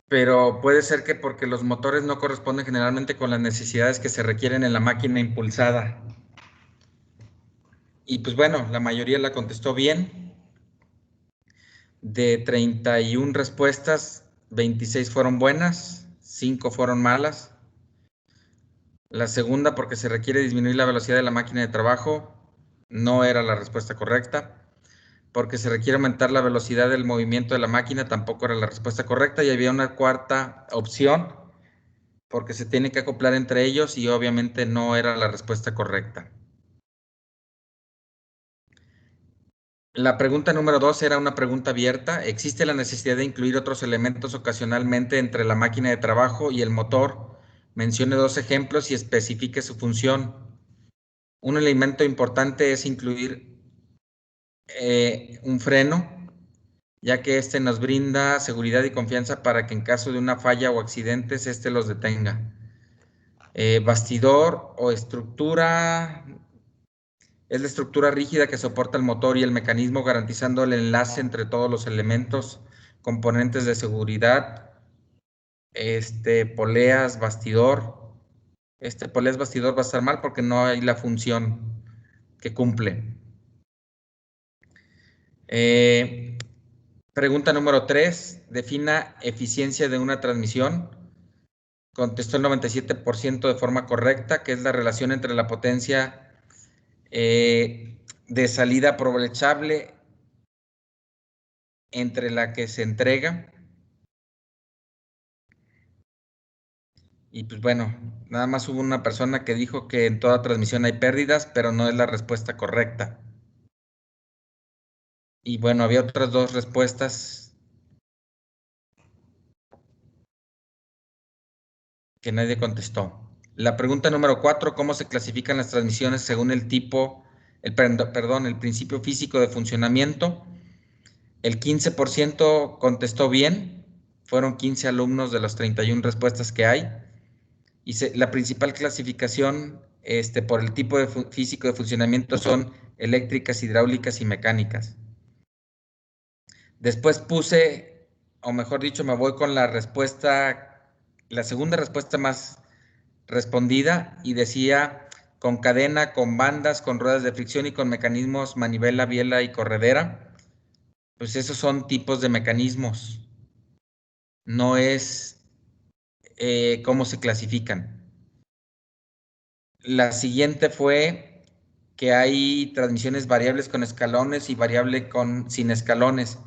pero puede ser que porque los motores no corresponden generalmente con las necesidades que se requieren en la máquina impulsada. Y pues bueno, la mayoría la contestó bien. De 31 respuestas, 26 fueron buenas, 5 fueron malas. La segunda, porque se requiere disminuir la velocidad de la máquina de trabajo, no era la respuesta correcta. Porque se requiere aumentar la velocidad del movimiento de la máquina, tampoco era la respuesta correcta. Y había una cuarta opción, porque se tiene que acoplar entre ellos y obviamente no era la respuesta correcta. La pregunta número 2 era una pregunta abierta. ¿Existe la necesidad de incluir otros elementos ocasionalmente entre la máquina de trabajo y el motor? Mencione 2 ejemplos y especifique su función. Un elemento importante es incluir un freno, ya que este nos brinda seguridad y confianza para que en caso de una falla o accidentes, este los detenga. Bastidor o estructura, es la estructura rígida que soporta el motor y el mecanismo, garantizando el enlace entre todos los elementos, componentes de seguridad, poleas, bastidor. Poleas, bastidor va a estar mal porque no hay la función que cumple. Pregunta número 3, defina eficiencia de una transmisión. Contestó el 97% de forma correcta, que es la relación entre la potencia de salida aprovechable entre la que se entrega. Y pues bueno, nada más hubo una persona que dijo que en toda transmisión hay pérdidas, pero no es la respuesta correcta. Y bueno, había otras 2 respuestas que nadie contestó. La pregunta número 4, ¿cómo se clasifican las transmisiones según el tipo, el principio físico de funcionamiento? El 15% contestó bien, fueron 15 alumnos de las 31 respuestas que hay. Y la principal clasificación por el tipo físico de funcionamiento son eléctricas, hidráulicas y mecánicas. Después puse, o mejor dicho, me voy con la respuesta, la segunda respuesta más respondida, y decía con cadena, con bandas, con ruedas de fricción y con mecanismos manivela, biela y corredera. Pues esos son tipos de mecanismos, no es cómo se clasifican. La siguiente fue que hay transmisiones variables con escalones y variable sin escalones.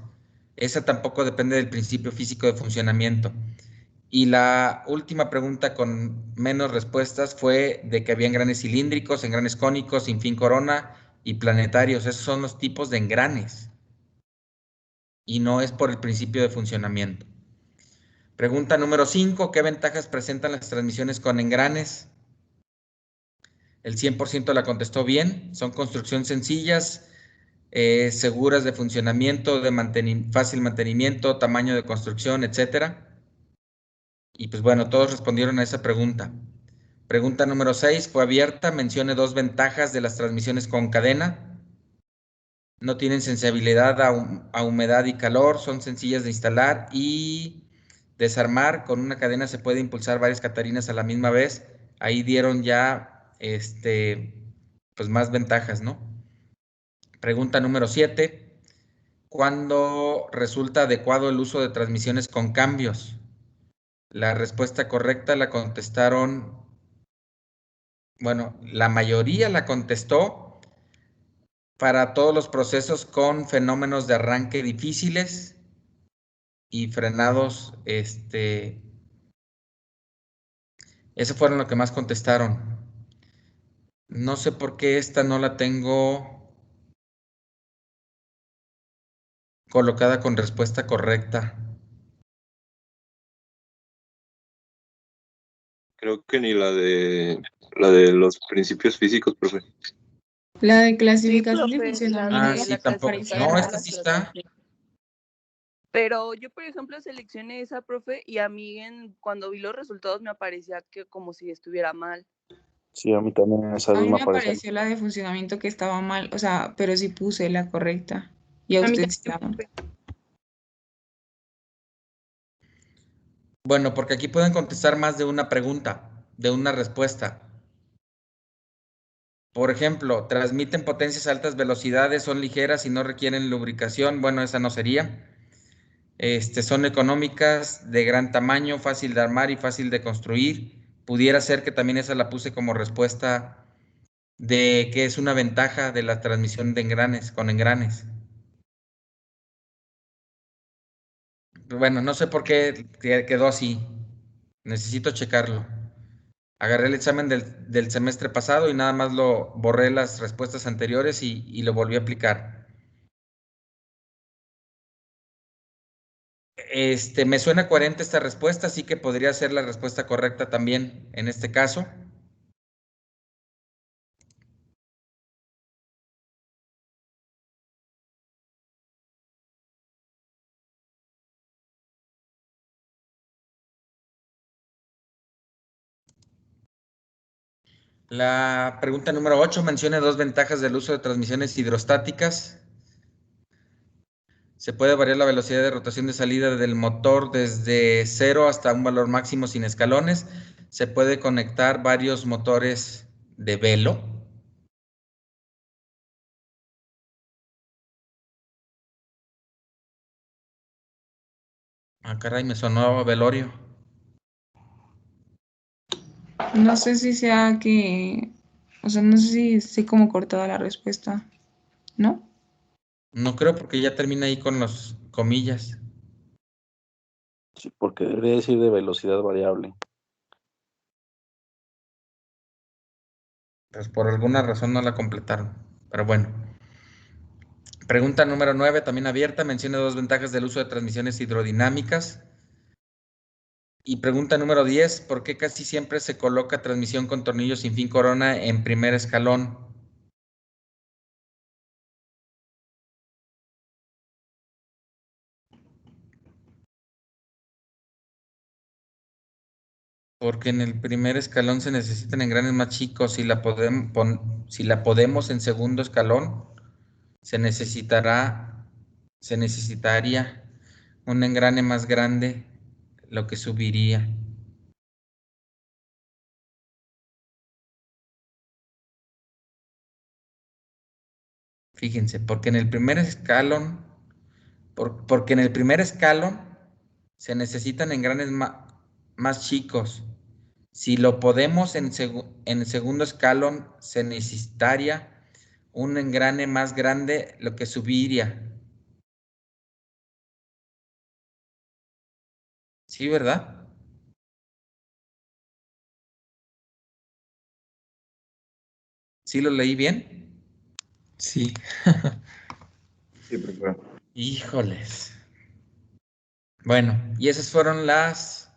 Esa tampoco depende del principio físico de funcionamiento. Y la última pregunta con menos respuestas fue de que había engranes cilíndricos, engranes cónicos, sin fin corona y planetarios. Esos son los tipos de engranes. Y no es por el principio de funcionamiento. Pregunta número 5. ¿Qué ventajas presentan las transmisiones con engranes? El 100% la contestó bien. Son construcciones sencillas, seguras de funcionamiento, de fácil mantenimiento, tamaño de construcción, etcétera. Y pues bueno, todos respondieron a esa pregunta. Pregunta número 6, fue abierta. Mencione 2 ventajas de las transmisiones con cadena. No tienen sensibilidad a humedad y calor, son sencillas de instalar y desarmar. Con una cadena se puede impulsar varias catarinas a la misma vez. Ahí dieron ya pues más ventajas, ¿no? Pregunta número 7. ¿Cuándo resulta adecuado el uso de transmisiones con cambios? La respuesta correcta la contestaron, bueno, la mayoría la contestó para todos los procesos con fenómenos de arranque difíciles y frenados, esos fueron los que más contestaron. No sé por qué esta no la tengo colocada con respuesta correcta. Creo que ni la de los principios físicos, profe. La de clasificación Sí, de profe, funcionamiento. la de Sí, la tampoco. clasificación. No, esta sí está. Pero yo, por ejemplo, seleccioné esa, profe, y a mí cuando vi los resultados me parecía que como si estuviera mal. Sí, a mí también esa A mí me me aparece. pareció la de funcionamiento que estaba mal, o sea, pero sí puse la correcta. Y a A mí usted sí también, la- profe. Bueno, porque aquí pueden contestar más de una pregunta, de una respuesta. Por ejemplo, transmiten potencias a altas velocidades, son ligeras y no requieren lubricación. Bueno, esa no sería. Son económicas, de gran tamaño, fácil de armar y fácil de construir. Pudiera ser que también esa la puse como respuesta de que es una ventaja de la transmisión de engranes, con engranes. Bueno, no sé por qué quedó así. Necesito checarlo. Agarré el examen del semestre pasado y nada más lo borré las respuestas anteriores y lo volví a aplicar. Me suena coherente esta respuesta, así que podría ser la respuesta correcta también en este caso. La pregunta número 8 menciona dos ventajas del uso de transmisiones hidrostáticas. Se puede variar la velocidad de rotación de salida del motor desde 0 hasta un valor máximo sin escalones. Se puede conectar varios motores de velo. Ah, caray, me sonó a velorio. No sé si sea que, o sea, no sé si esté como cortada la respuesta, ¿no? No creo porque ya termina ahí con las comillas. Sí, porque debería decir de velocidad variable. Pues por alguna razón no la completaron. Pero bueno. Pregunta número 9, también abierta. Menciona dos ventajas del uso de transmisiones hidrodinámicas. Y pregunta número 10, ¿por qué casi siempre se coloca transmisión con tornillos sin fin corona en primer escalón? Porque en el primer escalón se necesitan engranes más chicos. Si la podemos en segundo escalón, se necesitaría un engrane más grande, lo que subiría. Fíjense, porque en el primer escalón se necesitan engranes más chicos. Si lo podemos en el segundo escalón, se necesitaría un engrane más grande, lo que subiría. ¿Sí, verdad? ¿Sí lo leí bien? Sí. Sí, profe. Híjoles. Bueno, y esas fueron las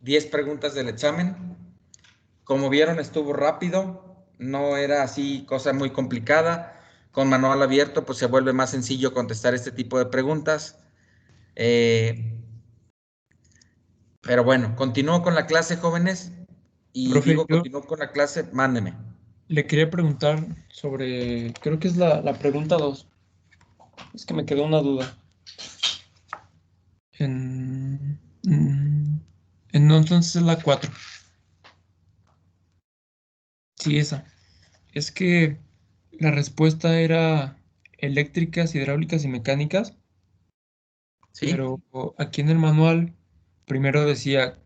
10 preguntas del examen. Como vieron, estuvo rápido, no era así cosa muy complicada. Con manual abierto, pues se vuelve más sencillo contestar este tipo de preguntas. Pero bueno, continúo con la clase, jóvenes. Y Profe, digo, yo continúo con la clase, mándeme. le quería preguntar sobre, creo que es la pregunta 2. Es que me quedó una duda. En, mm, no, entonces es la 4. Sí, esa. Es que la respuesta era eléctricas, hidráulicas y mecánicas, ¿Sí? pero aquí en el manual primero decía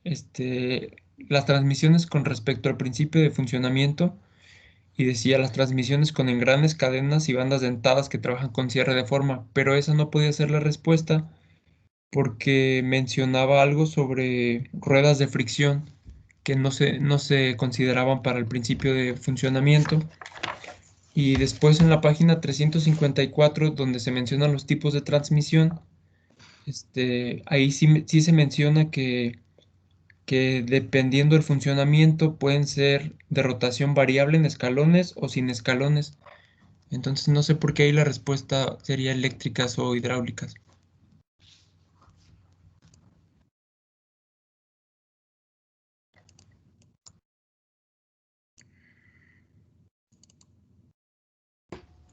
las transmisiones con respecto al principio de funcionamiento y decía las transmisiones con engranes, cadenas y bandas dentadas que trabajan con cierre de forma, pero esa no podía ser la respuesta porque mencionaba algo sobre ruedas de fricción que no se consideraban para el principio de funcionamiento. Y después en la página 354, donde se mencionan los tipos de transmisión, ahí sí se menciona que dependiendo del funcionamiento pueden ser de rotación variable en escalones o sin escalones. Entonces no sé por qué ahí la respuesta sería eléctricas o hidráulicas.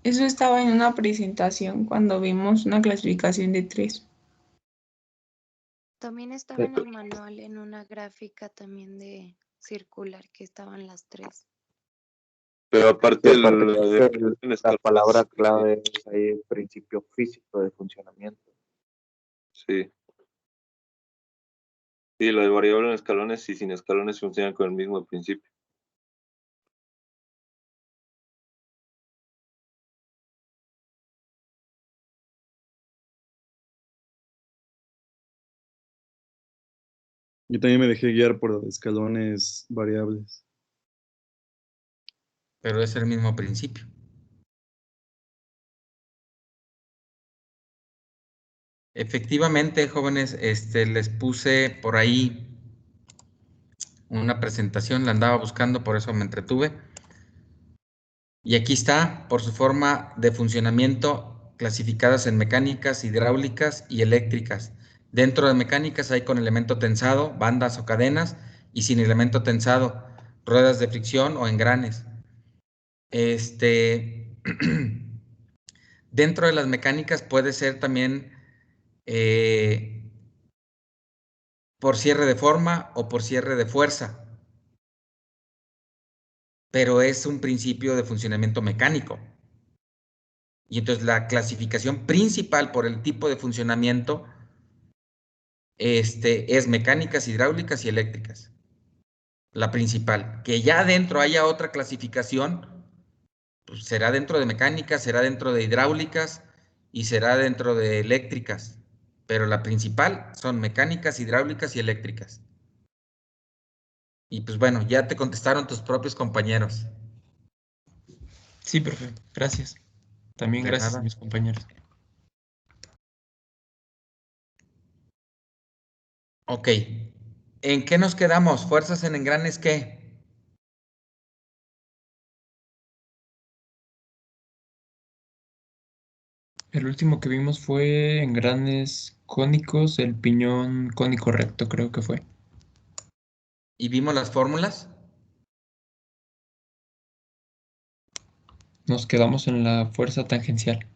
Eso estaba en una presentación cuando vimos una clasificación de 3. También estaba en el manual en una gráfica también de circular que estaban las tres. Pero aparte, Sí, aparte la creo de que la escalones, palabra clave es ahí el principio físico de funcionamiento. sí. Sí, la de variable en escalones y sin escalones funcionan con el mismo principio. Yo también me dejé guiar por escalones variables. Pero es el mismo principio. Efectivamente, jóvenes, les puse por ahí una presentación, la andaba buscando, por eso me entretuve. Y aquí está, por su forma de funcionamiento, clasificadas en mecánicas, hidráulicas y eléctricas. Dentro de mecánicas hay con elemento tensado, bandas o cadenas, y sin elemento tensado, ruedas de fricción o engranes. Dentro de las mecánicas puede ser también por cierre de forma o por cierre de fuerza, pero es un principio de funcionamiento mecánico. Y entonces la clasificación principal por el tipo de funcionamiento es mecánicas, hidráulicas y eléctricas. La principal. Que ya adentro haya otra clasificación, pues será dentro de mecánicas, será dentro de hidráulicas y será dentro de eléctricas. Pero la principal son mecánicas, hidráulicas y eléctricas. Y pues bueno, ya te contestaron tus propios compañeros. Sí, profe, gracias. También De gracias a nada. mis compañeros. Ok. ¿En qué nos quedamos? ¿Fuerzas en engranes qué? El último que vimos fue engranes cónicos, el piñón cónico recto, creo que fue. ¿Y vimos las fórmulas? Nos quedamos en la fuerza tangencial.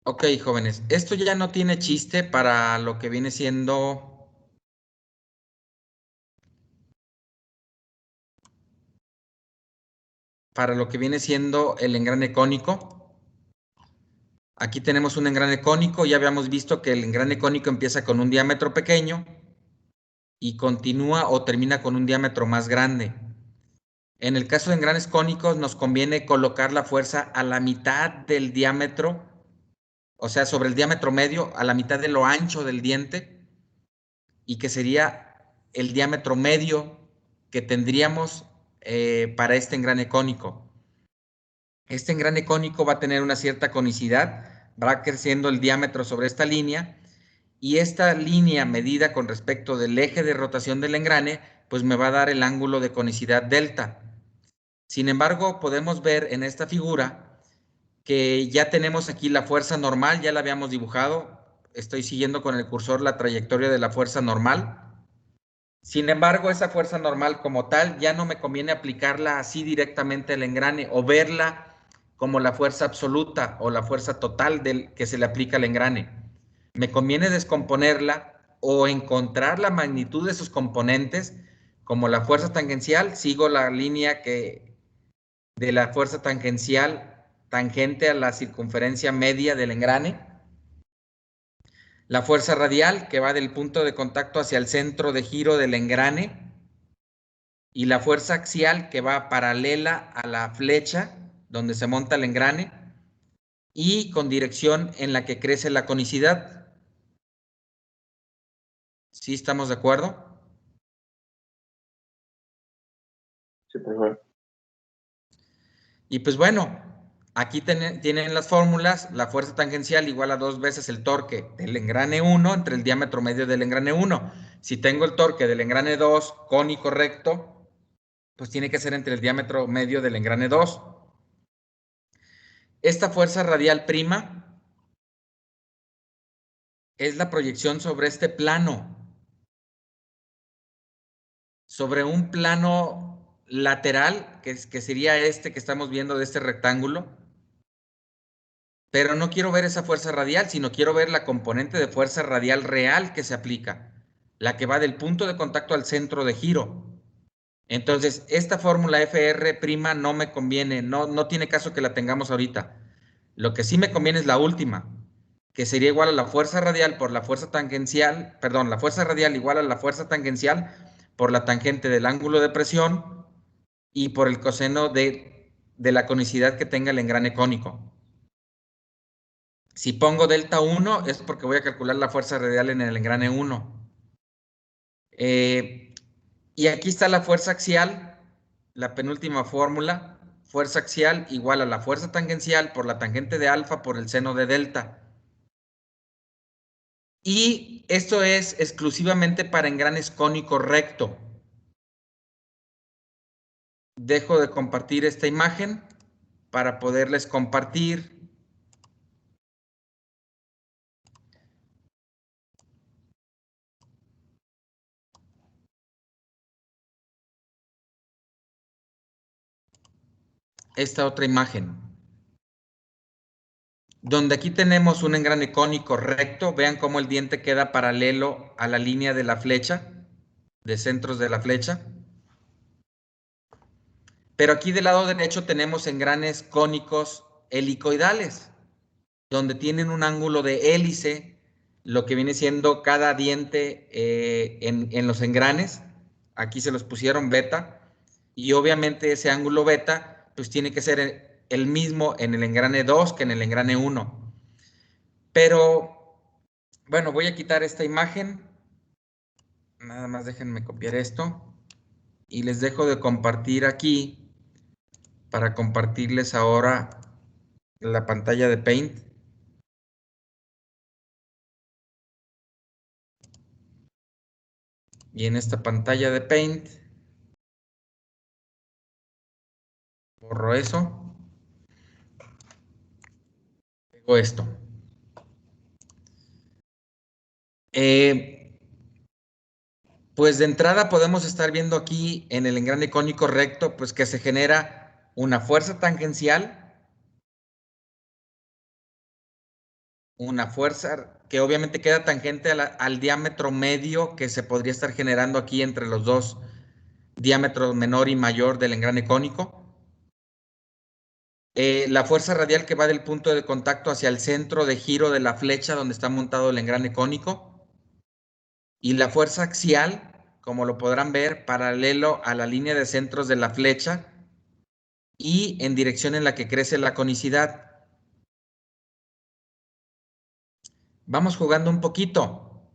Ok, jóvenes, esto ya no tiene chiste para lo que viene siendo el engrane cónico. Aquí tenemos un engrane cónico, ya habíamos visto que el engrane cónico empieza con un diámetro pequeño y continúa o termina con un diámetro más grande. En el caso de engranes cónicos nos conviene colocar la fuerza a la mitad del diámetro, o sea, sobre el diámetro medio, a la mitad de lo ancho del diente, y que sería el diámetro medio que tendríamos para este engrane cónico. Este engrane cónico va a tener una cierta conicidad, va creciendo el diámetro sobre esta línea, y esta línea medida con respecto del eje de rotación del engrane, pues me va a dar el ángulo de conicidad delta. Sin embargo, podemos ver en esta figura que ya tenemos aquí la fuerza normal, ya la habíamos dibujado. Estoy siguiendo con el cursor la trayectoria de la fuerza normal. Sin embargo, esa fuerza normal como tal ya no me conviene aplicarla así directamente al engrane o verla como la fuerza absoluta o la fuerza total que se le aplica al engrane. Me conviene descomponerla o encontrar la magnitud de sus componentes, como la fuerza tangencial. Sigo la línea de la fuerza tangencial tangente a la circunferencia media del engrane. La fuerza radial, que va del punto de contacto hacia el centro de giro del engrane, y la fuerza axial, que va paralela a la flecha donde se monta el engrane y con dirección en la que crece la conicidad. ¿Sí estamos de acuerdo? Sí, por favor. Y pues bueno, aquí tienen las fórmulas. La fuerza tangencial igual a 2 veces el torque del engrane 1 entre el diámetro medio del engrane 1. Si tengo el torque del engrane 2 cónico recto, pues tiene que ser entre el diámetro medio del engrane 2. Esta fuerza radial prima es la proyección sobre este plano. Sobre un plano lateral, que sería este que estamos viendo de este rectángulo, pero no quiero ver esa fuerza radial, sino quiero ver la componente de fuerza radial real que se aplica, la que va del punto de contacto al centro de giro. Entonces, esta fórmula FR' no me conviene, no tiene caso que la tengamos ahorita. Lo que sí me conviene es la última, que sería igual a la fuerza radial por la fuerza tangencial, perdón, la fuerza radial igual a la fuerza tangencial por la tangente del ángulo de presión y por el coseno de la conicidad que tenga el engrane cónico. Si pongo delta 1 es porque voy a calcular la fuerza radial en el engrane 1. Y aquí está la fuerza axial, la penúltima fórmula, fuerza axial igual a la fuerza tangencial por la tangente de alfa por el seno de delta. Y esto es exclusivamente para engranes cónico recto. Dejo de compartir esta imagen para poderles compartir esta otra imagen, donde aquí tenemos un engrane cónico recto. Vean cómo el diente queda paralelo a la línea de la flecha, de centros de la flecha. Pero aquí del lado derecho tenemos engranes cónicos helicoidales, donde tienen un ángulo de hélice, lo que viene siendo cada diente en los engranes. Aquí se los pusieron beta, y obviamente ese ángulo beta pues tiene que ser el mismo en el engrane 2 que en el engrane 1. Pero, bueno, voy a quitar esta imagen. Nada más déjenme copiar esto. Y les dejo de compartir aquí para compartirles ahora la pantalla de Paint. Y en esta pantalla de Paint borro eso. Pego esto. Pues de entrada podemos estar viendo aquí en el engrane cónico recto, pues que se genera una fuerza tangencial, una fuerza que obviamente queda tangente al diámetro medio que se podría estar generando aquí entre los dos diámetros menor y mayor del engrane cónico. La fuerza radial que va del punto de contacto hacia el centro de giro de la flecha donde está montado el engrane cónico. Y la fuerza axial, como lo podrán ver, paralelo a la línea de centros de la flecha y en dirección en la que crece la conicidad. Vamos jugando un poquito.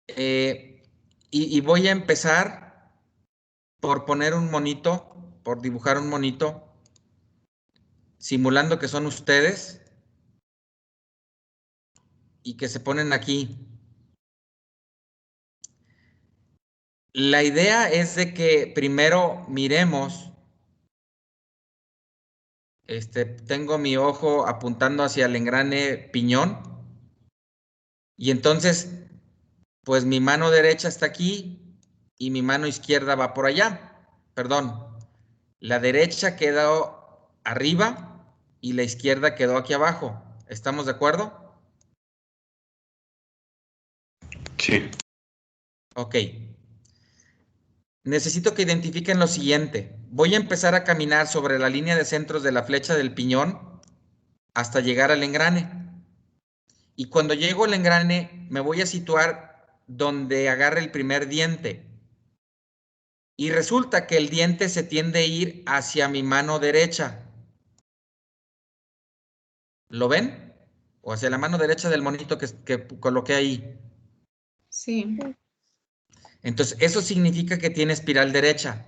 Y voy a empezar por poner un monito, por dibujar un monito, simulando que son ustedes y que se ponen aquí. La idea es de que primero miremos, tengo mi ojo apuntando hacia el engrane piñón y entonces pues mi mano derecha está aquí y mi mano izquierda va por allá. Perdón, la derecha quedó arriba y la izquierda quedó aquí abajo. ¿Estamos de acuerdo? Sí. Ok. Necesito que identifiquen lo siguiente. Voy a empezar a caminar sobre la línea de centros de la flecha del piñón hasta llegar al engrane. Y cuando llego al engrane, me voy a situar donde agarre el primer diente. Y resulta que el diente se tiende a ir hacia mi mano derecha. ¿Lo ven? O hacia la mano derecha del monito que coloqué ahí. Sí. Entonces, eso significa que tiene espiral derecha.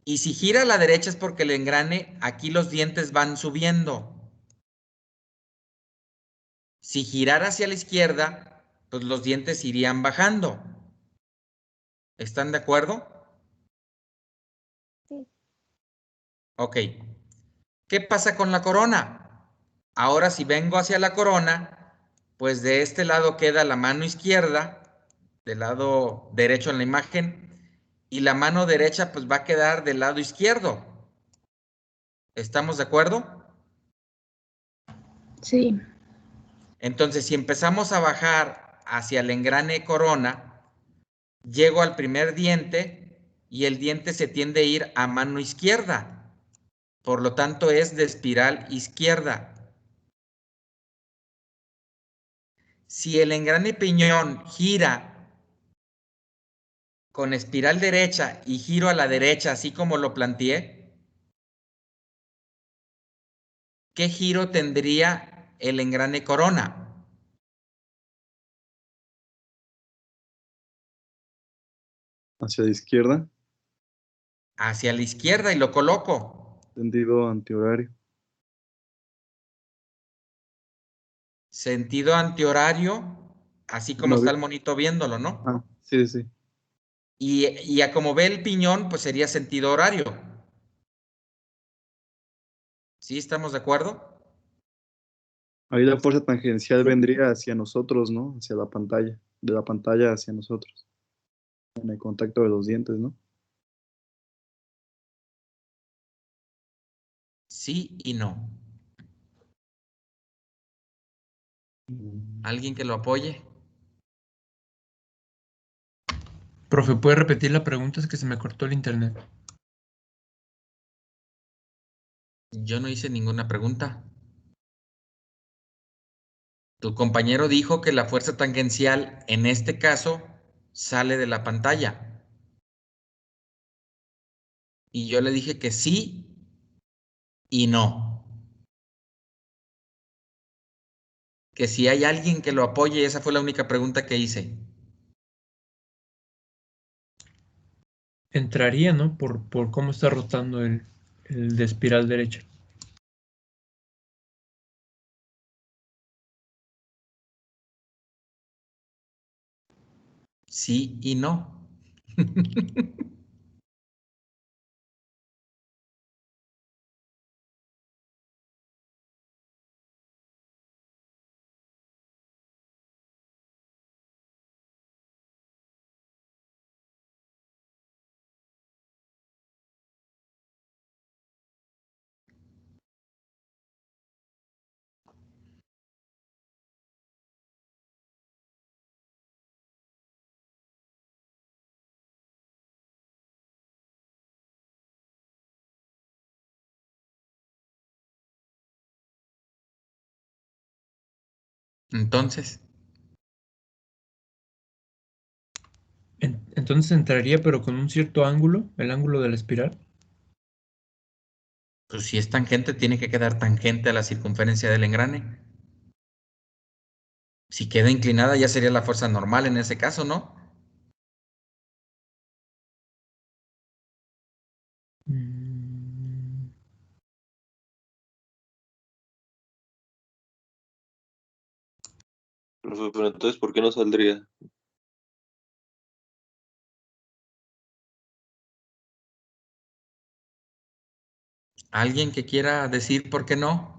Y si gira a la derecha es porque el engrane, aquí los dientes van subiendo. Si girara hacia la izquierda, pues los dientes irían bajando. ¿Están de acuerdo? Sí. Ok. ¿Qué pasa con la corona? Ahora si vengo hacia la corona, pues de este lado queda la mano izquierda, del lado derecho en la imagen, y la mano derecha pues va a quedar del lado izquierdo. ¿Estamos de acuerdo? Sí. Entonces, si empezamos a bajar hacia el engrane corona, llego al primer diente y el diente se tiende a ir a mano izquierda. Por lo tanto, es de espiral izquierda. Si el engrane piñón gira con espiral derecha y giro a la derecha, así como lo planteé, ¿qué giro tendría el engrane corona? Hacia la izquierda, Hacia la izquierda y lo coloco. tendido antihorario. Sentido antihorario, así como No, está el monito viéndolo, ¿no? ah, sí, sí. Y a como ve el piñón, pues sería sentido horario. ¿Sí estamos de acuerdo? Ahí la fuerza tangencial vendría hacia nosotros, ¿no? Hacia la pantalla, de la pantalla hacia nosotros, en el contacto de los dientes, ¿no? Sí y no. ¿Alguien que lo apoye? Profe, ¿puede repetir la pregunta? Es que se me cortó el internet. Yo no hice ninguna pregunta. Tu compañero dijo que la fuerza tangencial, en este caso, sale de la pantalla. Y yo le dije que sí y no. Que si hay alguien que lo apoye, esa fue la única pregunta que hice. Entraría, ¿no? Por cómo está rotando el de espiral derecha. Sí y no. Entonces, Entonces entraría, pero con un cierto ángulo, el ángulo de la espiral. pues si es tangente, tiene que quedar tangente a la circunferencia del engrane. Si queda inclinada, ya sería la fuerza normal en ese caso, ¿no? Mm, Profe, pero entonces, ¿por qué no saldría? ¿Alguien que quiera decir por qué no?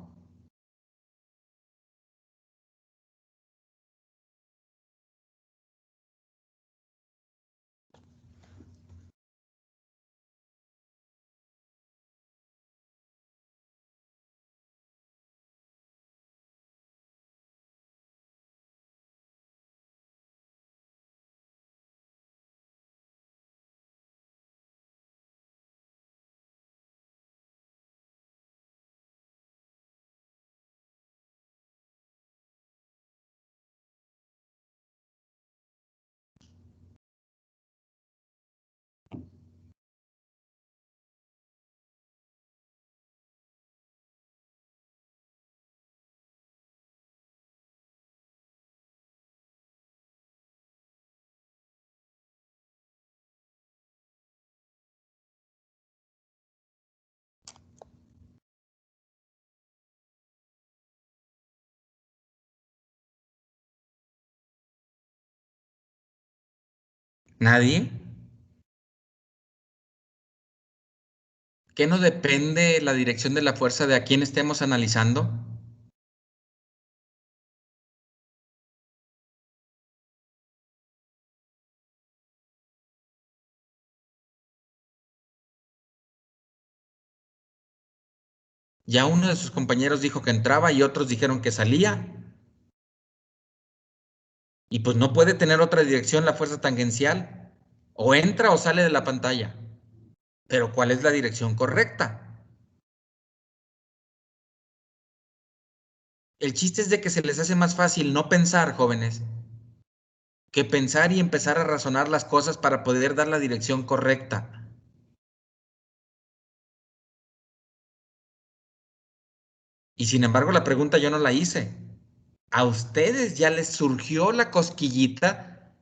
¿Nadie? ¿Qué no depende la dirección de la fuerza de a quién estemos analizando? Ya uno de sus compañeros dijo que entraba y otros dijeron que salía. Y pues no puede tener otra dirección la fuerza tangencial. O entra o sale de la pantalla. Pero ¿cuál es la dirección correcta? El chiste es de que se les hace más fácil no pensar, jóvenes, que pensar y empezar a razonar las cosas para poder dar la dirección correcta. Y sin embargo, la pregunta yo no la hice. A ustedes ya les surgió la cosquillita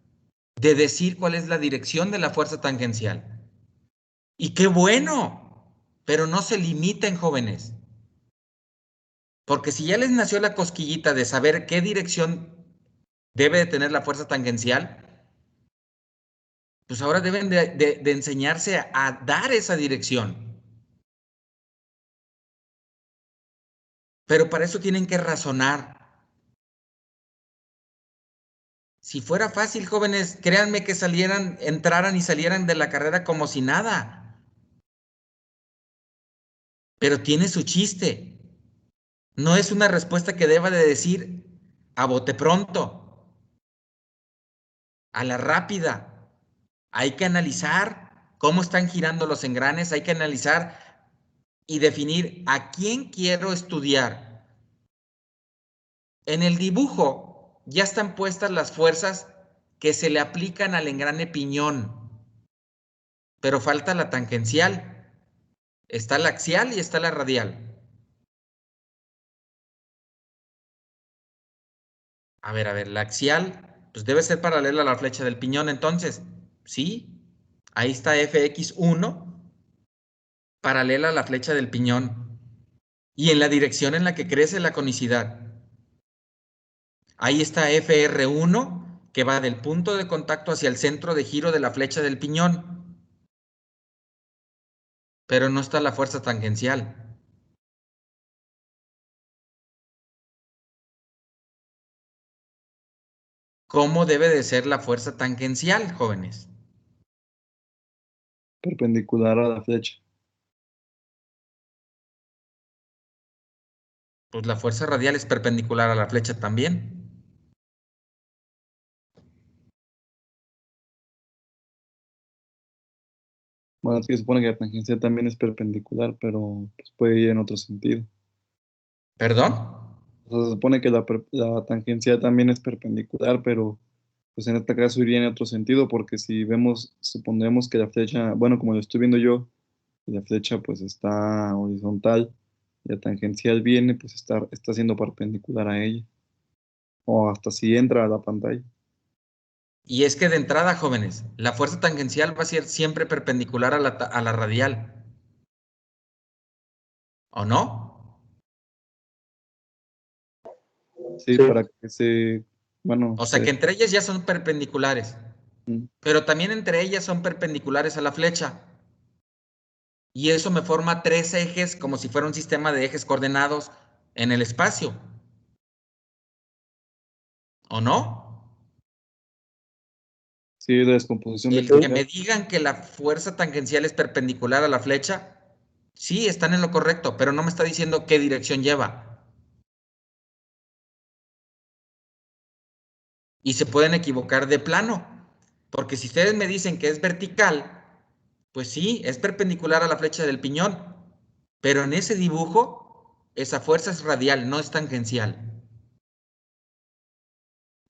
de decir cuál es la dirección de la fuerza tangencial. Y qué bueno, pero no se limiten, jóvenes. Porque si ya les nació la cosquillita de saber qué dirección debe de tener la fuerza tangencial, pues ahora deben de enseñarse a dar esa dirección. Pero para eso tienen que razonar. Si fuera fácil, jóvenes, créanme que entraran y salieran de la carrera como si nada. Pero tiene su chiste. No es una respuesta que deba de decir a bote pronto, a la rápida. Hay que analizar cómo están girando los engranes, hay que analizar y definir a quién quiero estudiar. En el dibujo ya están puestas las fuerzas que se le aplican al engrane piñón, pero falta la tangencial. Está la axial y está la radial. A ver, la axial, pues debe ser paralela a la flecha del piñón, entonces, ¿sí? Ahí está FX1, paralela a la flecha del piñón, y en la dirección en la que crece la conicidad. Ahí está FR1, que va del punto de contacto hacia el centro de giro de la flecha del piñón, pero no está la fuerza tangencial. ¿Cómo debe de ser la fuerza tangencial, jóvenes? Perpendicular a la flecha. Pues la fuerza radial es perpendicular a la flecha también. Bueno, es que se supone que la tangencial también es perpendicular, pero pues, puede ir en otro sentido. ¿Perdón? O sea, se supone que la tangencial también es perpendicular, pero pues en este caso iría en otro sentido, porque si vemos, supondremos que la flecha, bueno, como lo estoy viendo yo, la flecha pues está horizontal, y la tangencial viene, pues está siendo perpendicular a ella, o hasta si entra a la pantalla. Y es que de entrada, jóvenes, la fuerza tangencial va a ser siempre perpendicular a la radial. ¿O no? Sí, para que bueno, O sea que entre ellas ya son perpendiculares, pero también entre ellas son perpendiculares a la flecha. Y eso me forma tres ejes como si fuera un sistema de ejes coordenados en el espacio. ¿O no? sí, la descomposición El que vectorial. me digan que la fuerza tangencial es perpendicular a la flecha, sí, están en lo correcto, pero no me está diciendo qué dirección lleva. Y se pueden equivocar de plano, porque si ustedes me dicen que es vertical, pues sí, es perpendicular a la flecha del piñón, pero en ese dibujo, esa fuerza es radial, no es tangencial.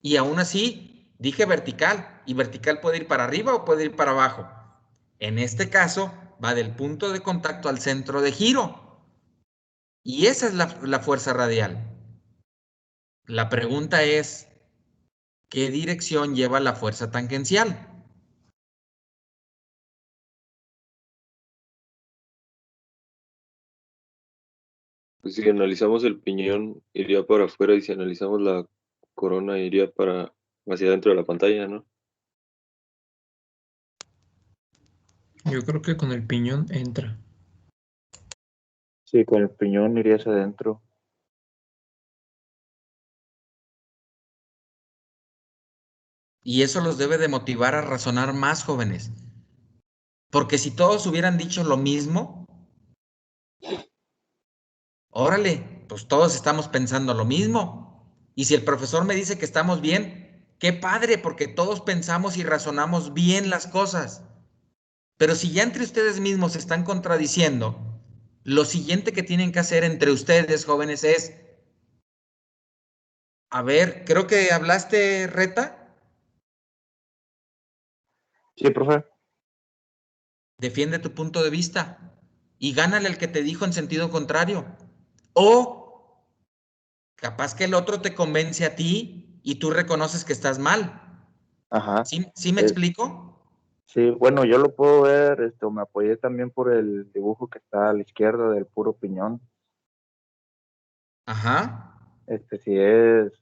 Y aún así, dije vertical, y vertical puede ir para arriba o puede ir para abajo. En este caso, va del punto de contacto al centro de giro. Y esa es la fuerza radial. La pregunta es, ¿qué dirección lleva la fuerza tangencial? Pues si analizamos el piñón, iría para afuera, y si analizamos la corona, iría hacia adentro de la pantalla, ¿no? Yo creo que con el piñón entra. Sí, con el piñón iría hacia adentro. Y eso los debe de motivar a razonar más, jóvenes. Porque si todos hubieran dicho lo mismo, Órale, pues todos estamos pensando lo mismo. Y si el profesor me dice que estamos bien, qué padre, porque todos pensamos y razonamos bien las cosas. Pero si ya entre ustedes mismos se están contradiciendo, lo siguiente que tienen que hacer entre ustedes, jóvenes, es, a ver, creo que hablaste, Reta, Sí, profe. defiende tu punto de vista y gánale al que te dijo en sentido contrario. O capaz que el otro te convence a ti y tú reconoces que estás mal. Ajá. ¿Sí me explico? Sí, bueno, yo lo puedo ver, me apoyé también por el dibujo que está a la izquierda del puro piñón. Ajá. Si es,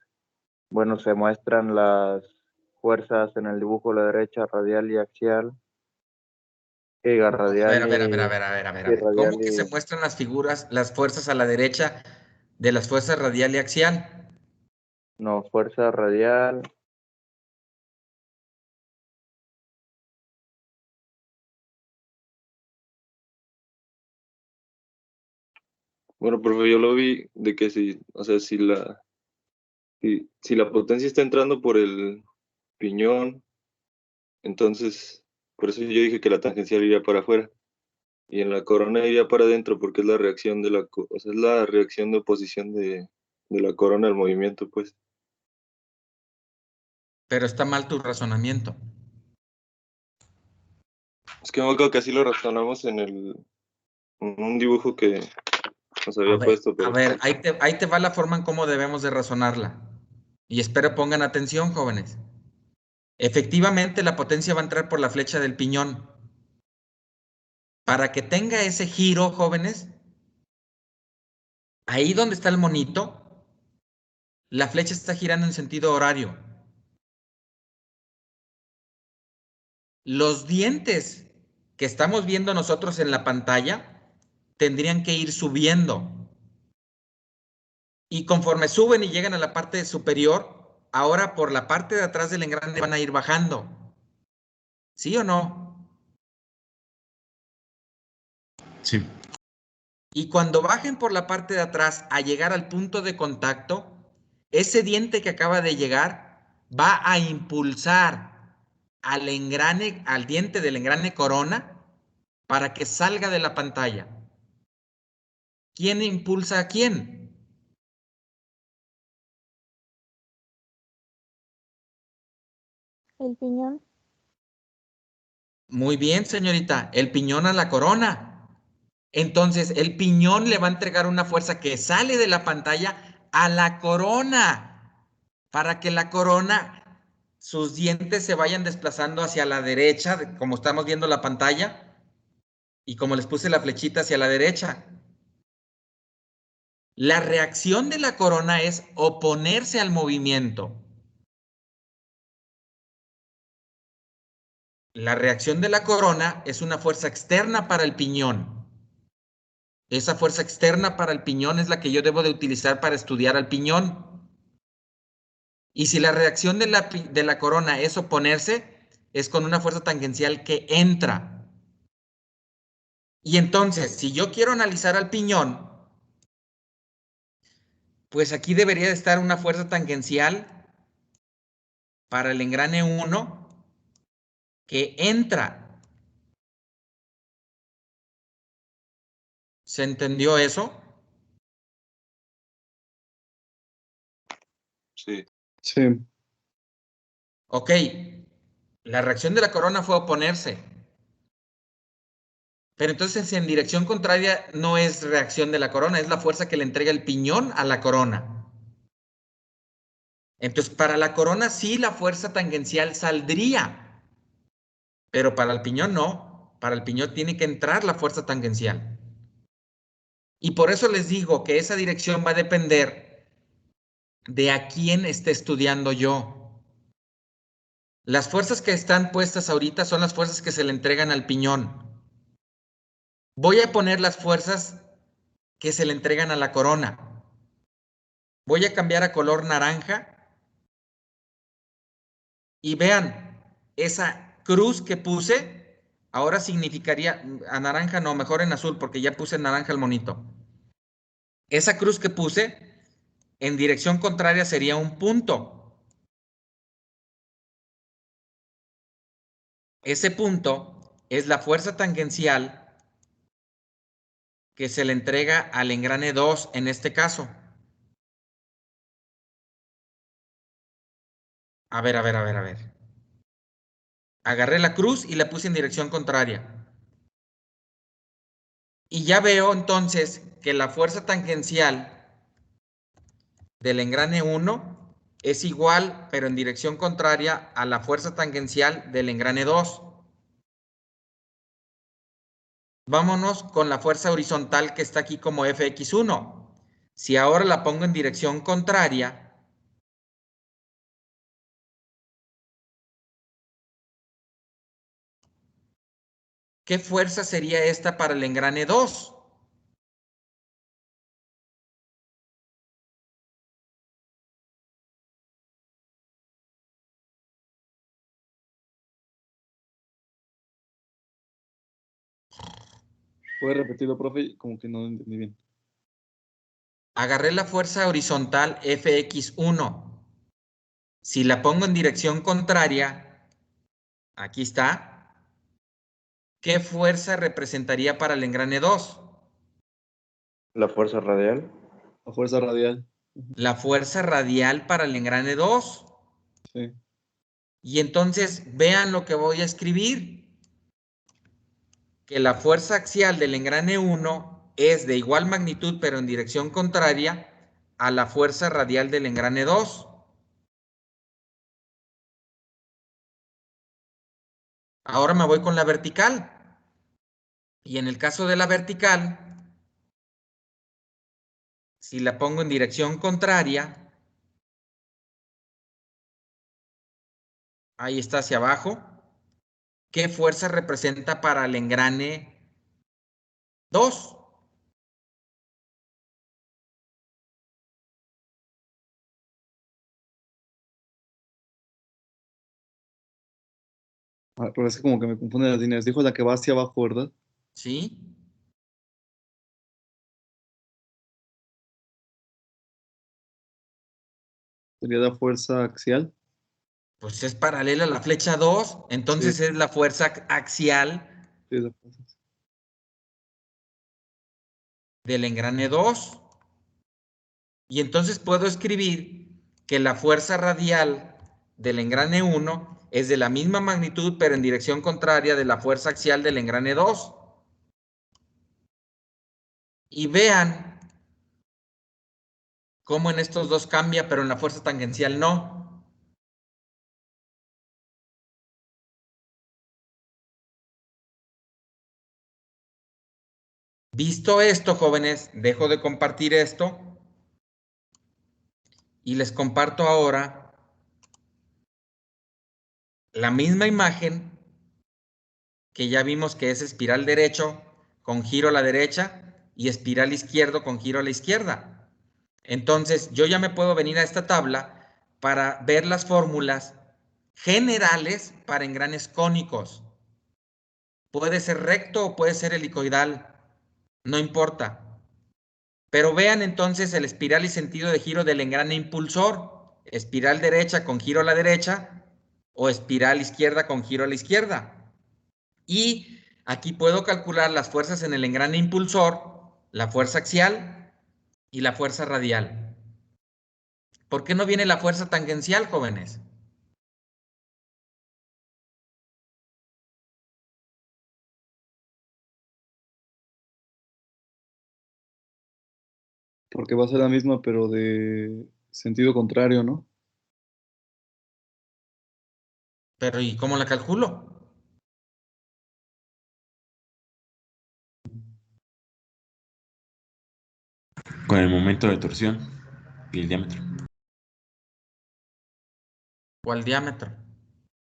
bueno, se muestran las fuerzas en el dibujo a la derecha, radial y axial. A Radial ver, a ver, a ver, a ver, a ver, a y ver. radial ¿Cómo que se y, muestran las figuras, las fuerzas a la derecha de las fuerzas radial y axial? no, fuerza radial. Bueno, profe, yo lo vi de que si, o sea, si la potencia está entrando por el piñón, entonces, por eso yo dije que la tangencial iría para afuera. Y en la corona iría para adentro porque es la reacción o sea, es la reacción de oposición de la corona al movimiento, pues. Pero está mal tu razonamiento. Es que me acuerdo que así lo razonamos en un dibujo que nos había puesto, A pero ver, ahí te va la forma en cómo debemos de razonarla. Y espero pongan atención, jóvenes. Efectivamente, la potencia va a entrar por la flecha del piñón. Para que tenga ese giro, jóvenes, ahí donde está el monito, la flecha está girando en sentido horario. Los dientes que estamos viendo nosotros en la pantalla tendrían que ir subiendo. Y conforme suben y llegan a la parte superior, ahora por la parte de atrás del engrane van a ir bajando. ¿Sí o no? Sí. Y cuando bajen por la parte de atrás a llegar al punto de contacto, ese diente que acaba de llegar va a impulsar al engrane, al diente del engrane corona para que salga de la pantalla. ¿Quién impulsa a quién? El piñón. Muy bien, señorita, el piñón a la corona. Entonces, el piñón le va a entregar una fuerza que sale de la pantalla a la corona, para que la corona, sus dientes se vayan desplazando hacia la derecha, como estamos viendo la pantalla, y como les puse la flechita hacia la derecha. La reacción de la corona es oponerse al movimiento. La reacción de la corona es una fuerza externa para el piñón. Esa fuerza externa para el piñón es la que yo debo de utilizar para estudiar al piñón. Y si la reacción de la corona es oponerse, es con una fuerza tangencial que entra. Y entonces, si yo quiero analizar al piñón, pues aquí debería de estar una fuerza tangencial para el engrane 1 que entra. ¿Se entendió eso? sí. Sí, Ok, la reacción de la corona fue oponerse. Pero entonces en dirección contraria no es reacción de la corona, es la fuerza que le entrega el piñón a la corona. Entonces, para la corona sí la fuerza tangencial saldría, pero para el piñón no. Para el piñón tiene que entrar la fuerza tangencial. Y por eso les digo que esa dirección va a depender de a quién esté estudiando yo. Las fuerzas que están puestas ahorita son las fuerzas que se le entregan al piñón. Voy a poner las fuerzas que se le entregan a la corona. Voy a cambiar a color naranja. Y vean, esa cruz que puse, ahora significaría, a naranja no, mejor en azul, porque ya puse en naranja el monito. Esa cruz que puse en dirección contraria sería un punto. Ese punto es la fuerza tangencial que se le entrega al engrane 2 en este caso. A ver. Agarré la cruz y la puse en dirección contraria. Y ya veo entonces que la fuerza tangencial del engrane 1 es igual, pero en dirección contraria a la fuerza tangencial del engrane 2. Vámonos con la fuerza horizontal que está aquí como Fx1. Si ahora la pongo en dirección contraria, ¿qué fuerza sería esta para el engrane 2? ¿Puede repetirlo, profe? Como que no lo entendí bien. Agarré la fuerza horizontal Fx1. Si la pongo en dirección contraria, aquí está, ¿qué fuerza representaría para el engrane 2? La fuerza radial. La fuerza radial. La fuerza radial para el engrane 2. Sí. Y entonces vean lo que voy a escribir. Que la fuerza axial del engrane 1 es de igual magnitud pero en dirección contraria a la fuerza radial del engrane 2. Ahora me voy con la vertical. Y en el caso de la vertical, si la pongo en dirección contraria, ahí está hacia abajo, ¿qué fuerza representa para el engrane 2? Ah, pero es que como que me confunden las líneas. Dijo la que va hacia abajo, ¿verdad? ¿Sí? Sería la fuerza axial. Pues es paralela a la flecha 2, entonces Sí. es la fuerza axial Sí, la fuerza axial. del engrane 2. Y entonces puedo escribir que la fuerza radial del engrane 1 es de la misma magnitud, pero en dirección contraria de la fuerza axial del engrane 2. Y vean cómo en estos dos cambia, pero en la fuerza tangencial no. Visto esto, jóvenes, dejo de compartir esto y les comparto ahora la misma imagen que ya vimos que es espiral derecho con giro a la derecha y espiral izquierdo con giro a la izquierda. Entonces, yo ya me puedo venir a esta tabla para ver las fórmulas generales para engranes cónicos. Puede ser recto o puede ser helicoidal, no importa. Pero vean entonces el espiral y sentido de giro del engrane impulsor. Espiral derecha con giro a la derecha o espiral izquierda con giro a la izquierda. Y aquí puedo calcular las fuerzas en el engrane impulsor, la fuerza axial y la fuerza radial. ¿Por qué no viene la fuerza tangencial, jóvenes? Porque va a ser la misma, pero de sentido contrario, ¿no? Pero ¿y cómo la calculo? Con el momento de torsión y el diámetro. ¿Cuál diámetro?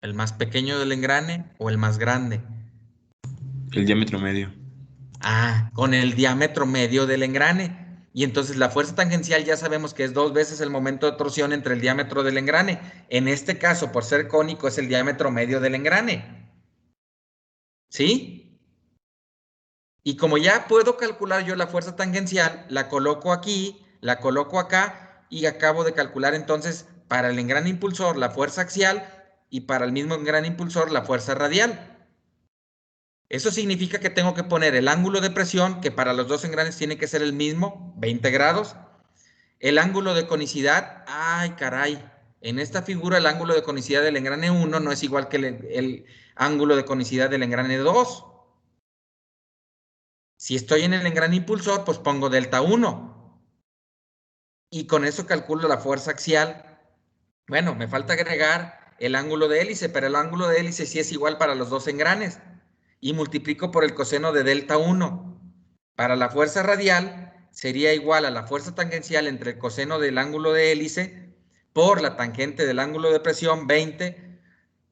¿El más pequeño del engrane o el más grande? El diámetro medio. Ah, con el diámetro medio del engrane. Y entonces la fuerza tangencial ya sabemos que es 2 veces el momento de torsión entre el diámetro del engrane. En este caso, por ser cónico, es el diámetro medio del engrane. ¿Sí? Y como ya puedo calcular yo la fuerza tangencial, la coloco aquí, la coloco acá y acabo de calcular entonces para el engrane impulsor la fuerza axial y para el mismo engrane impulsor la fuerza radial. Eso significa que tengo que poner el ángulo de presión, que para los dos engranes tiene que ser el mismo, 20 grados. El ángulo de conicidad, ay caray, en esta figura el ángulo de conicidad del engrane 1 no es igual que el ángulo de conicidad del engrane 2. Si estoy en el engrane impulsor, pues pongo delta 1. Y con eso calculo la fuerza axial. Bueno, me falta agregar el ángulo de hélice, pero el ángulo de hélice sí es igual para los dos engranes. Y multiplico por el coseno de delta 1. Para la fuerza radial sería igual a la fuerza tangencial entre el coseno del ángulo de hélice por la tangente del ángulo de presión, 20,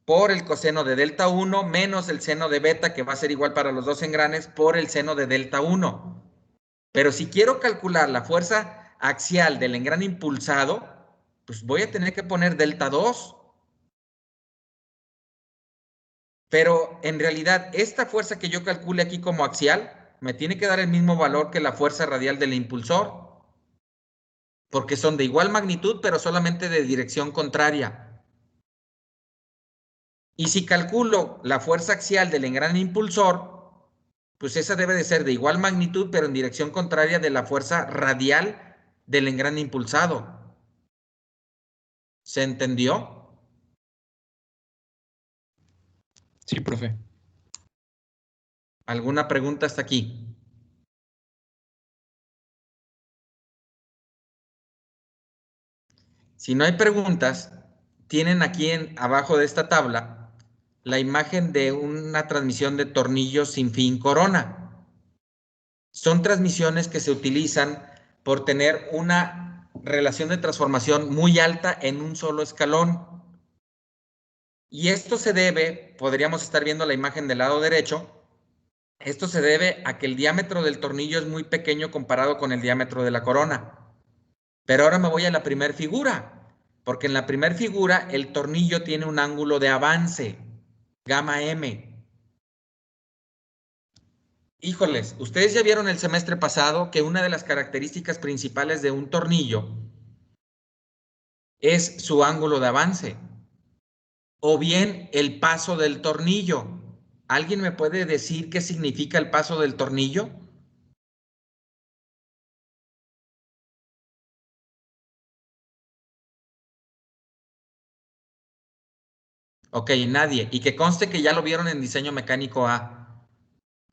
por el coseno de delta 1 menos el seno de beta, que va a ser igual para los dos engranes, por el seno de delta 1. Pero si quiero calcular la fuerza axial del engrane impulsado, pues voy a tener que poner delta 2. Pero en realidad, esta fuerza que yo calcule aquí como axial, me tiene que dar el mismo valor que la fuerza radial del impulsor. Porque son de igual magnitud, pero solamente de dirección contraria. Y si calculo la fuerza axial del engrane impulsor, pues esa debe de ser de igual magnitud, pero en dirección contraria de la fuerza radial del engrane impulsado. ¿Se entendió? Sí, profe. ¿Alguna pregunta hasta aquí? Si no hay preguntas, tienen aquí abajo de esta tabla la imagen de una transmisión de tornillos sin fin corona. Son transmisiones que se utilizan por tener una relación de transformación muy alta en un solo escalón. Y esto se debe, podríamos estar viendo la imagen del lado derecho, esto se debe a que el diámetro del tornillo es muy pequeño comparado con el diámetro de la corona. Pero ahora me voy a la primera figura, porque en la primera figura el tornillo tiene un ángulo de avance, gamma M. Híjoles, ustedes ya vieron el semestre pasado que una de las características principales de un tornillo es su ángulo de avance, o bien el paso del tornillo. ¿Alguien me puede decir qué significa el paso del tornillo? Ok, nadie. Y que conste que ya lo vieron en diseño mecánico A.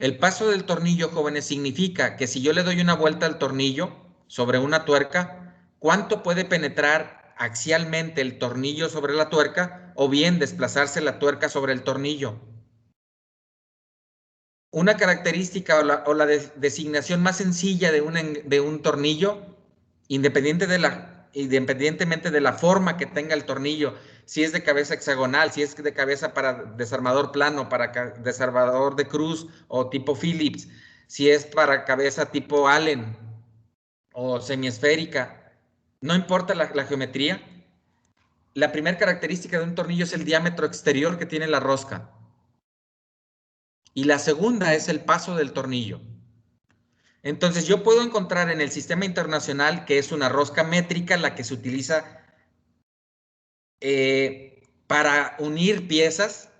El paso del tornillo, jóvenes, significa que si yo le doy una vuelta al tornillo sobre una tuerca, ¿cuánto puede penetrar axialmente el tornillo sobre la tuerca o bien desplazarse la tuerca sobre el tornillo? Una característica o la designación más sencilla de un tornillo, independientemente de la forma que tenga el tornillo, si es de cabeza hexagonal, si es de cabeza para desarmador plano, para desarmador de cruz o tipo Phillips, si es para cabeza tipo Allen o semiesférica, no importa la geometría. La primera característica de un tornillo es el diámetro exterior que tiene la rosca. Y la segunda es el paso del tornillo. Entonces yo puedo encontrar en el sistema internacional que es una rosca métrica la que se utiliza para unir piezas,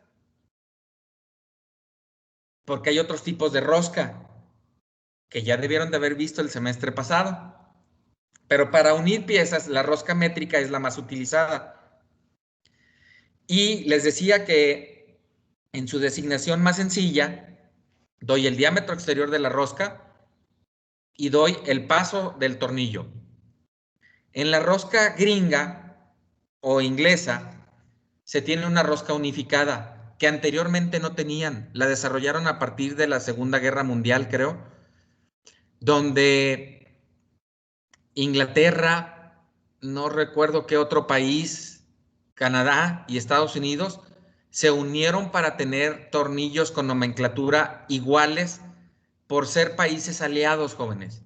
porque hay otros tipos de rosca que ya debieron de haber visto el semestre pasado. Pero para unir piezas, la rosca métrica es la más utilizada. Y les decía que en su designación más sencilla, doy el diámetro exterior de la rosca y doy el paso del tornillo. En la rosca gringa o inglesa se tiene una rosca unificada que anteriormente no tenían. La desarrollaron a partir de la Segunda Guerra Mundial, creo, donde Inglaterra, no recuerdo qué otro país, Canadá y Estados Unidos, se unieron para tener tornillos con nomenclatura iguales por ser países aliados, jóvenes.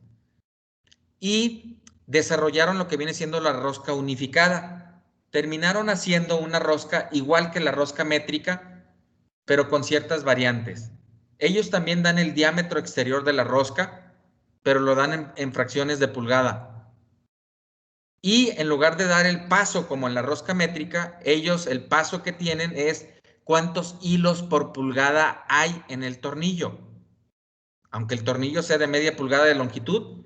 Y desarrollaron lo que viene siendo la rosca unificada. Terminaron haciendo una rosca igual que la rosca métrica, pero con ciertas variantes. Ellos también dan el diámetro exterior de la rosca, pero lo dan en fracciones de pulgada. Y en lugar de dar el paso como en la rosca métrica, ellos el paso que tienen es cuántos hilos por pulgada hay en el tornillo. Aunque el tornillo sea de media pulgada de longitud,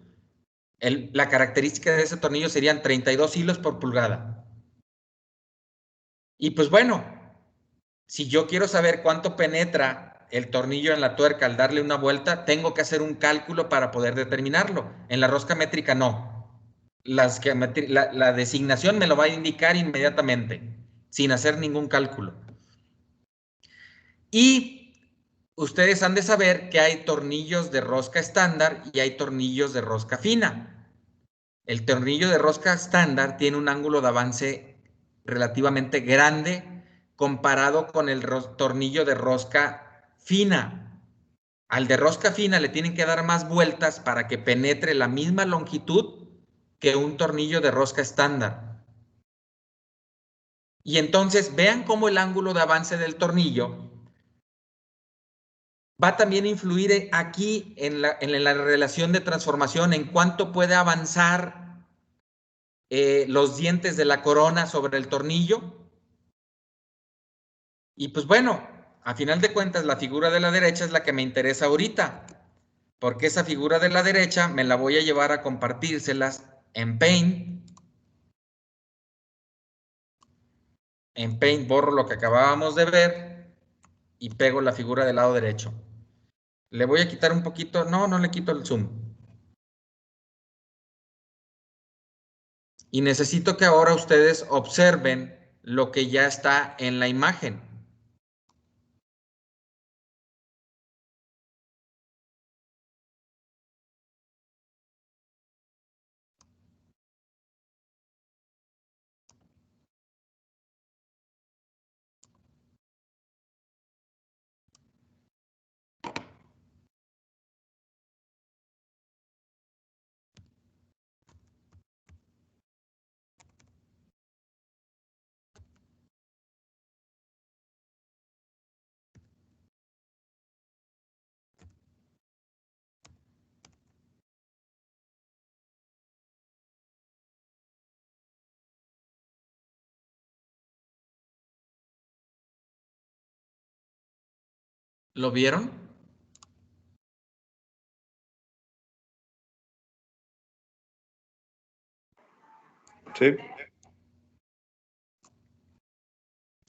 la característica de ese tornillo serían 32 hilos por pulgada. Y pues bueno, si yo quiero saber cuánto penetra el tornillo en la tuerca al darle una vuelta, tengo que hacer un cálculo para poder determinarlo. En la rosca métrica no. La designación me lo va a indicar inmediatamente, sin hacer ningún cálculo. Y ustedes han de saber que hay tornillos de rosca estándar y hay tornillos de rosca fina. El tornillo de rosca estándar tiene un ángulo de avance relativamente grande comparado con el tornillo de rosca fina. Al de rosca fina le tienen que dar más vueltas para que penetre la misma longitud que un tornillo de rosca estándar. Y entonces vean cómo el ángulo de avance del tornillo va también a influir aquí en la relación de transformación, en cuánto puede avanzar los dientes de la corona sobre el tornillo. Y pues bueno, a final de cuentas la figura de la derecha es la que me interesa ahorita, porque esa figura de la derecha me la voy a llevar a compartírselas en Paint. En Paint borro lo que acabábamos de ver y pego la figura del lado derecho. Le voy a quitar un poquito, no le quito el zoom. Y necesito que ahora ustedes observen lo que ya está en la imagen. ¿Lo vieron? Sí.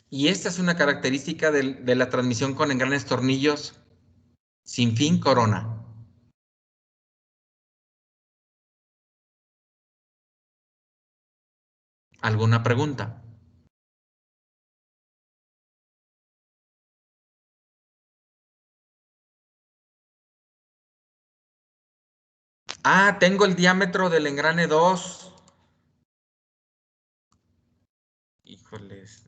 Y esta es una característica de la transmisión con engranes tornillos sin fin corona. ¿Alguna pregunta? Ah, tengo el diámetro del engrane 2. Híjoles.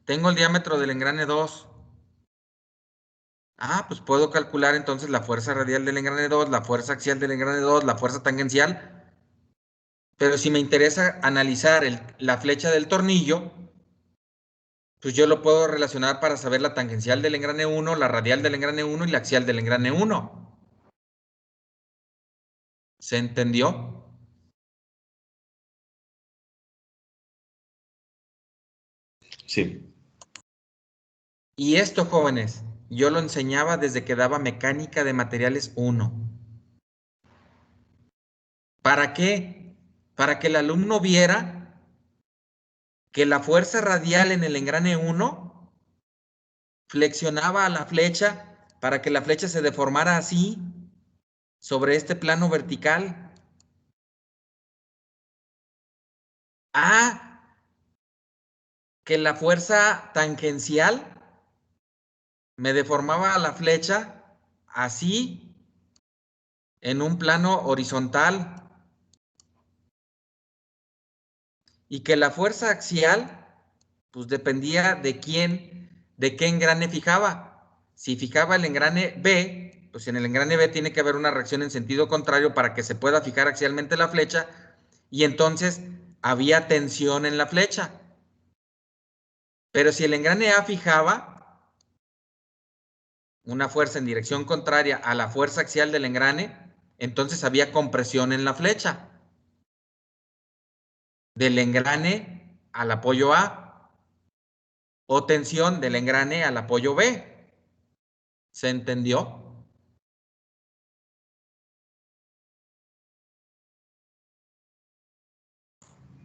Tengo el diámetro del engrane 2. Ah, pues puedo calcular entonces la fuerza radial del engrane 2, la fuerza axial del engrane 2, la fuerza tangencial. Pero si me interesa analizar la flecha del tornillo, pues yo lo puedo relacionar para saber la tangencial del engrane 1, la radial del engrane 1 y la axial del engrane 1. ¿Se entendió? Sí. Y esto, jóvenes, yo lo enseñaba desde que daba mecánica de materiales 1. ¿Para qué? Para que el alumno viera que la fuerza radial en el engrane 1 flexionaba a la flecha para que la flecha se deformara así sobre este plano vertical. Que la fuerza tangencial me deformaba a la flecha así en un plano horizontal. Y que la fuerza axial, pues dependía de qué engrane fijaba. Si fijaba el engrane B, pues en el engrane B tiene que haber una reacción en sentido contrario para que se pueda fijar axialmente la flecha, y entonces había tensión en la flecha. Pero si el engrane A fijaba, una fuerza en dirección contraria a la fuerza axial del engrane, entonces había compresión en la flecha. Del engrane al apoyo A, o tensión del engrane al apoyo B. ¿Se entendió?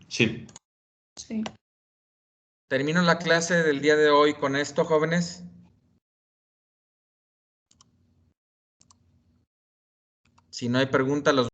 Sí. Sí. Termino la clase del día de hoy con esto, jóvenes. Si no hay preguntas, los